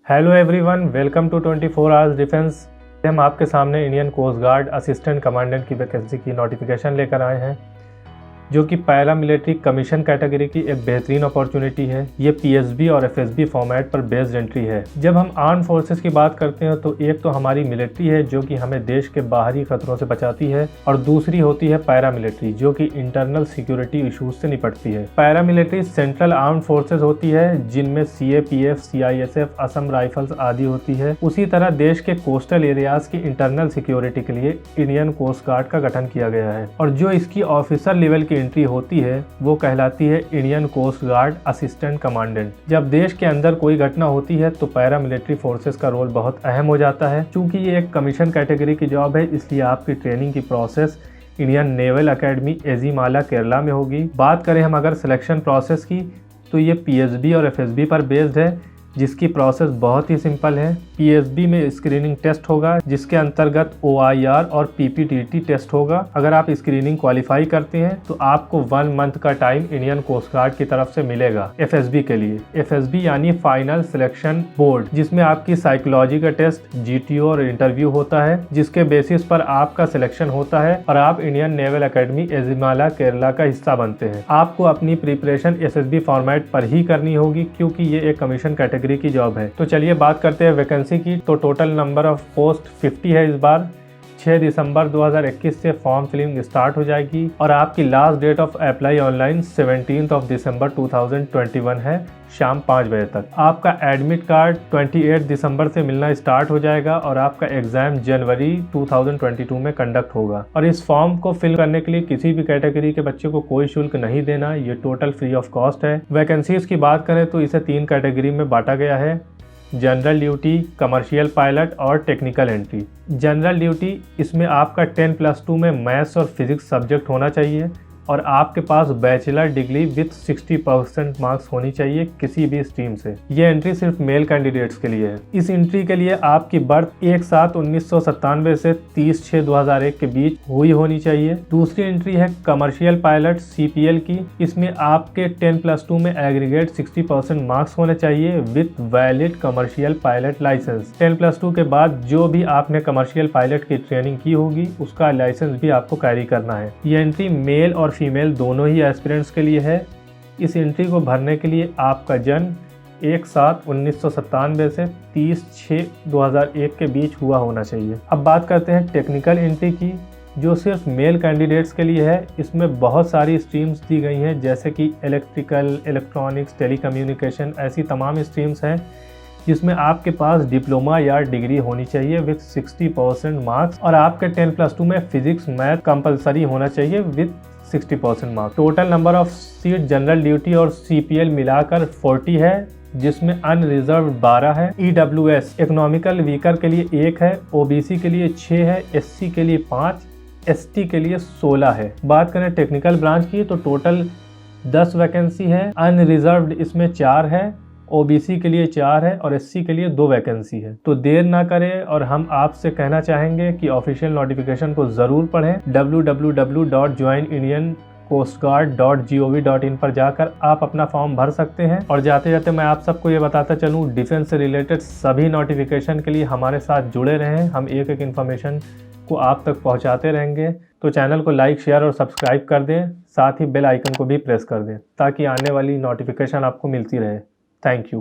Hello everyone, welcome to 24 hours defence. हम आपके सामने Indian coast guard assistant commandant की वैकेंसी की नोटिफिकेशन लेकर आए हैं, जो कि पैरा मिलिट्री कमीशन कैटेगरी की एक बेहतरीन अपॉर्चुनिटी है। ये पीएसबी और एफएसबी फॉर्मेट पर बेस्ड एंट्री है। जब हम आर्म फोर्सेस की बात करते हैं तो एक तो हमारी मिलिट्री है जो कि हमें देश के बाहरी खतरों से बचाती है, और दूसरी होती है पैरा मिलिट्री जो कि इंटरनल सिक्योरिटी इशूज से निपटती है। Para military central arm forces होती है जिनमें सीएपीएफ, सीआईएसएफ, असम राइफल्स आदि होती है। उसी तरह देश के कोस्टल एरियाज की इंटरनल सिक्योरिटी के लिए इंडियन कोस्ट गार्ड का गठन किया गया है, और जो इसकी ऑफिसर लेवल की एंट्री होती है वो कहलाती है Indian coast guard assistant commandant. जब देश के अंदर कोई घटना होती है तो पैरा मिलिट्री फोर्सेस का रोल बहुत अहम हो जाता है। चूंकि ये एक कमीशन कैटेगरी की जॉब है, इसलिए आपकी ट्रेनिंग की process Indian naval academy Ezhimala Kerala में होगी। बात करें हम अगर सिलेक्शन प्रोसेस की, तो ये पीएसबी और एफएसबी पर बेस्ड है, जिसकी प्रोसेस बहुत ही सिंपल है। पीएसबी में स्क्रीनिंग टेस्ट होगा जिसके अंतर्गत ओआईआर और पीपीटीटी टेस्ट होगा। अगर आप स्क्रीनिंग क्वालिफाई करते हैं तो आपको 1 मंथ का टाइम इंडियन कोस्ट गार्ड की तरफ से मिलेगा एफएसबी के लिए। एफएसबी यानी फाइनल सिलेक्शन बोर्ड, जिसमें आपकी साइकोलॉजी का टेस्ट, जीटीओ और इंटरव्यू होता है, जिसके बेसिस पर आपका सिलेक्शन होता है और आप Indian naval academy Ezhimala Kerala का हिस्सा बनते हैं। आपको अपनी प्रिपरेशन एसएसबी फॉर्मेट पर ही करनी होगी क्योंकि ये एक कमीशन कैटेगरी की जॉब है। तो चलिए बात करते हैं वैकेंसी की। तो टोटल नंबर ऑफ पोस्ट 50 है। इस बार 6 दिसंबर 2021 से फॉर्म फिलिंग स्टार्ट हो जाएगी और आपकी last date of apply online 17 दिसंबर 2021 है, शाम 5 बजे तक। आपका एडमिट कार्ड 28 दिसंबर से मिलना स्टार्ट हो जाएगा और आपका एग्जाम जनवरी 2022 में कंडक्ट होगा। और इस फॉर्म को फिल करने के लिए किसी भी कैटेगरी के बच्चे को कोई शुल्क नहीं देना, ये टोटल फ्री ऑफ कॉस्ट है। वैकेंसीज की बात करें तो इसे 3 कैटेगरी में बांटा गया है: जनरल ड्यूटी, कमर्शियल पायलट और टेक्निकल एंट्री। जनरल ड्यूटी, इसमें आपका 10+2 में मैथ्स और फिजिक्स सब्जेक्ट होना चाहिए और आपके पास बैचलर डिग्री विथ 60% मार्क्स होनी चाहिए किसी भी स्ट्रीम से। ये एंट्री सिर्फ मेल कैंडिडेट्स के लिए है। इस एंट्री के लिए आपकी बर्थ 1/7/1997 से 30/6/2001 के बीच हुई होनी चाहिए। दूसरी एंट्री है कमर्शियल पायलट सीपीएल की। इसमें आपके 10+2 में एग्रीगेट 60% मार्क्स होने चाहिए with valid commercial pilot licence. 10+2 के बाद जो भी आपने कमर्शियल पायलट की ट्रेनिंग की होगी उसका लाइसेंस भी आपको कैरी करना है। ये एंट्री मेल और फीमेल दोनों ही एस्पिरेंट्स के लिए है। इस एंट्री को भरने के लिए आपका जन्म 1/7/1997 से 30/6/2001 के बीच हुआ होना चाहिए। अब बात करते हैं टेक्निकल एंट्री की, जो सिर्फ मेल कैंडिडेट्स के लिए है। इसमें बहुत सारी स्ट्रीम्स दी गई हैं, जैसे कि इलेक्ट्रिकल, इलेक्ट्रॉनिक्स, टेलीकम्युनिकेशन, ऐसी तमाम स्ट्रीम्स हैं जिसमें आपके पास डिप्लोमा या डिग्री होनी चाहिए विथ 60% मार्क्स, और आपके 10+2 में फिजिक्स मैथ कंपलसरी होना चाहिए with 60% marks. Total number of seat general duty और सीपीएल मिलाकर 40 है, जिसमें अनरिजर्व 12 है। ईडब्ल्यूएस इकोनॉमिकल वीकर के लिए 1 है, ओबीसी के लिए 6 है, एससी के लिए 5, एसटी के लिए 16 है। बात करें टेक्निकल ब्रांच की तो टोटल 10 वैकेंसी है। अनरिजर्व्ड इसमें 4 है, ओबीसी के लिए 4 है और एससी के लिए 2 वैकेंसी है। तो देर ना करें और हम आपसे कहना चाहेंगे कि ऑफिशियल नोटिफिकेशन को ज़रूर पढ़ें। www.joinindiancoastguard.gov.in पर जाकर आप अपना फॉर्म भर सकते हैं। और जाते जाते मैं आप सबको ये बताता चलूँ, डिफेंस से रिलेटेड सभी नोटिफिकेशन के लिए हमारे साथ जुड़े रहें। हम एक एक इन्फॉर्मेशन को आप तक पहुँचाते रहेंगे। तो चैनल को लाइक, शेयर और सब्सक्राइब कर दें, साथ ही बेल आइकन को भी प्रेस कर दें ताकि आने वाली नोटिफिकेशन आपको मिलती रहे। Thank you.